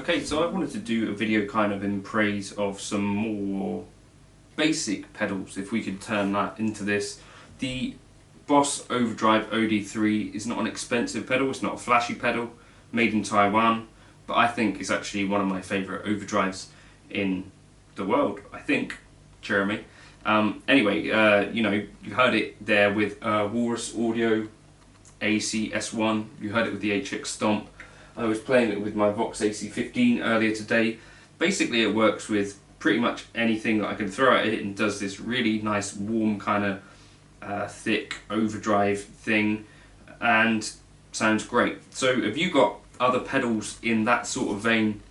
Okay, so I wanted to do a video kind of in praise of some more basic pedals, if we could turn that into this. The Boss Overdrive OD3 is not an expensive pedal, it's not a flashy pedal, made in Taiwan, but I think it's actually one of my favourite overdrives in the world, I think, Jeremy. Anyway, you know, you heard it there with Walrus Audio ACS1, you heard it with the HX Stomp. I was playing it with my Vox AC15 earlier today. Basically it works with pretty much anything that I can throw at it and does this really nice warm kind of thick overdrive thing and sounds great. So have you got other pedals in that sort of vein,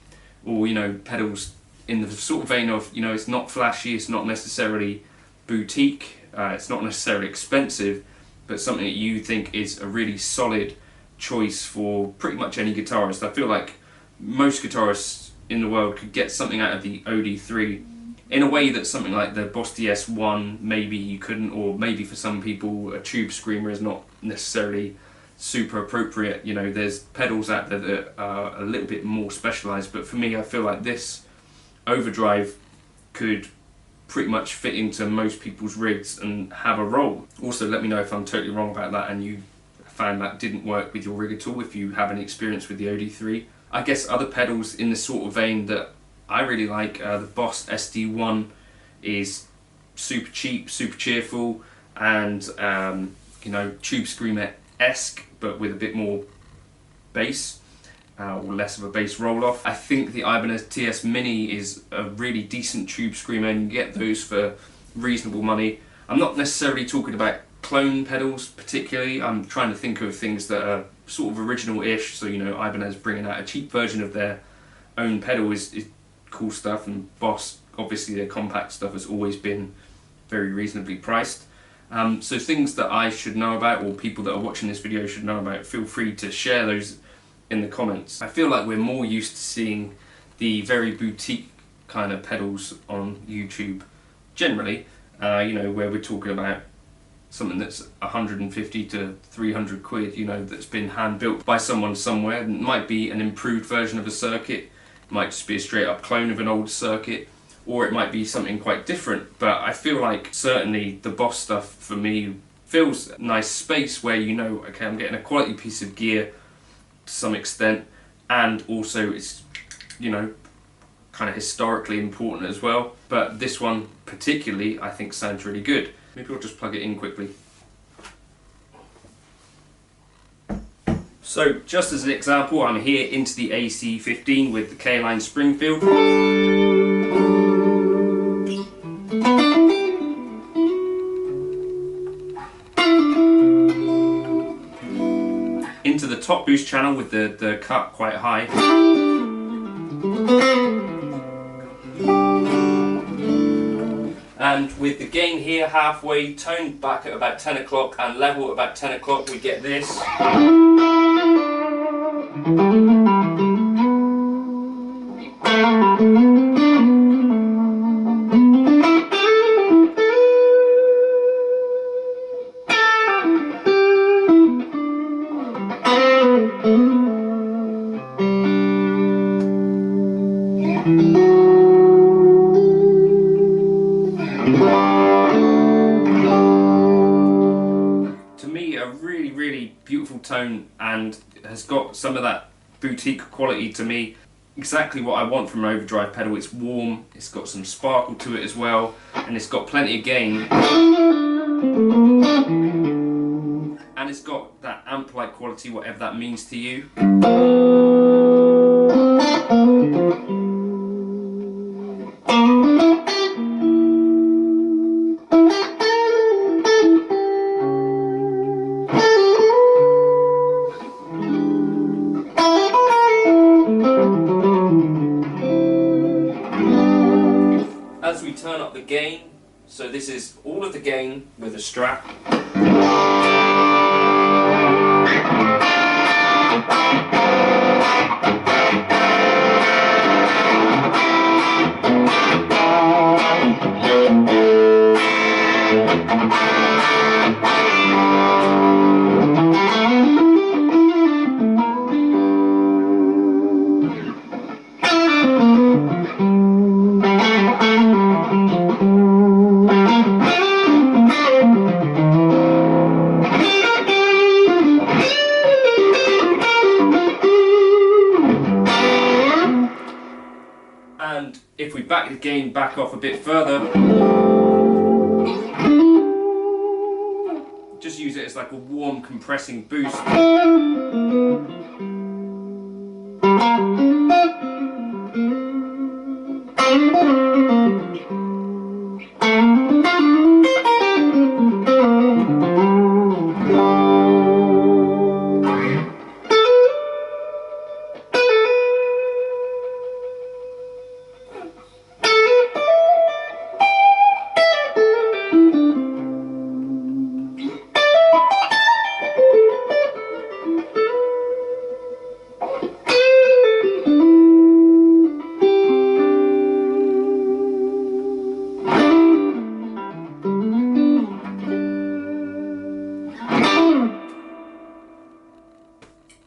or you know, pedals in the sort of vein of, you know, it's not flashy, it's not necessarily boutique, it's not necessarily expensive, but something that you think is a really solid choice for pretty much any guitarist? I feel like most guitarists in the world could get something out of the OD3 in a way that something like the Boss DS1 maybe you couldn't, or maybe for some people a tube screamer is not necessarily super appropriate. You know, there's pedals out there that are a little bit more specialised, but for me I feel like this overdrive could pretty much fit into most people's rigs and have a roll. Also, let me know if I'm totally wrong about that and you found that didn't work with your rig at all, if you have any experience with the OD3. I guess other pedals in this sort of vein that I really like, the Boss SD1 is super cheap, super cheerful, and you know, tube screamer-esque, but with a bit more bass, or less of a bass roll-off. I think the Ibanez TS Mini is a really decent tube screamer, and you get those for reasonable money. I'm not necessarily talking about clone pedals particularly. I'm trying to think of things that are sort of original-ish, so you know, Ibanez bringing out a cheap version of their own pedal is cool stuff, and Boss, obviously their compact stuff has always been very reasonably priced. So things that I should know about, or people that are watching this video should know about, feel free to share those in the comments. I feel like we're more used to seeing the very boutique kind of pedals on YouTube generally, you know, where we're talking about something that's 150 to 300 quid, you know, that's been hand built by someone somewhere. It might be an improved version of a circuit, it might just be a straight up clone of an old circuit, or it might be something quite different. But I feel like certainly the Boss stuff for me feels a nice space where, you know, okay, I'm getting a quality piece of gear to some extent, and also it's, you know, kind of historically important as well. But this one particularly I think sounds really good. Maybe I'll just plug it in quickly. So just as an example, I'm here into the AC15 with the K-line Springfield. Into the top boost channel with the cut quite high. And with the gain here halfway, toned back at about 10 o'clock and level at about 10 o'clock, we get this. To me, a really beautiful tone, and has got some of that boutique quality to me. Exactly what I want from an overdrive pedal. It's warm, it's got some sparkle to it as well, and it's got plenty of gain. And it's got that amp-like quality, whatever that means to you. As we turn up the gain, so this is all of the gain with a strap. If we back the gain back off a bit further, just use it as like a warm compressing boost.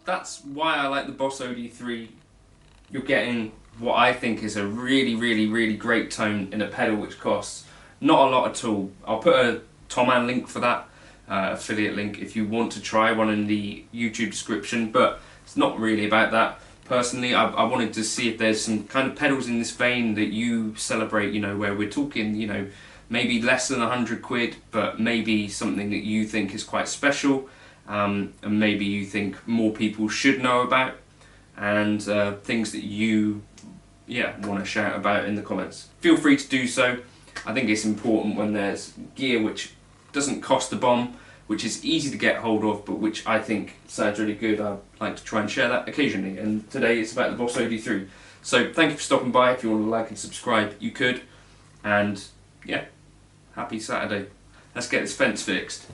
That's why I like the Boss OD3. You're getting what I think is a really great tone in a pedal which costs not a lot at all. I'll put a Tom Ann link for that, affiliate link, if you want to try one in the YouTube description, but it's not really about that. Personally, I wanted to see if there's some kind of pedals in this vein that you celebrate, you know, where we're talking, you know, maybe less than 100 quid, but maybe something that you think is quite special, and maybe you think more people should know about, and things that you want to shout about in the comments. Feel free to do so. I think it's important when there's gear which doesn't cost a bomb, which is easy to get hold of, but which I think sounds really good. I like to try and share that occasionally, and today it's about the Boss OD3. So thank you for stopping by. If you want to like and subscribe, you could, and yeah, happy Saturday. Let's get this fence fixed.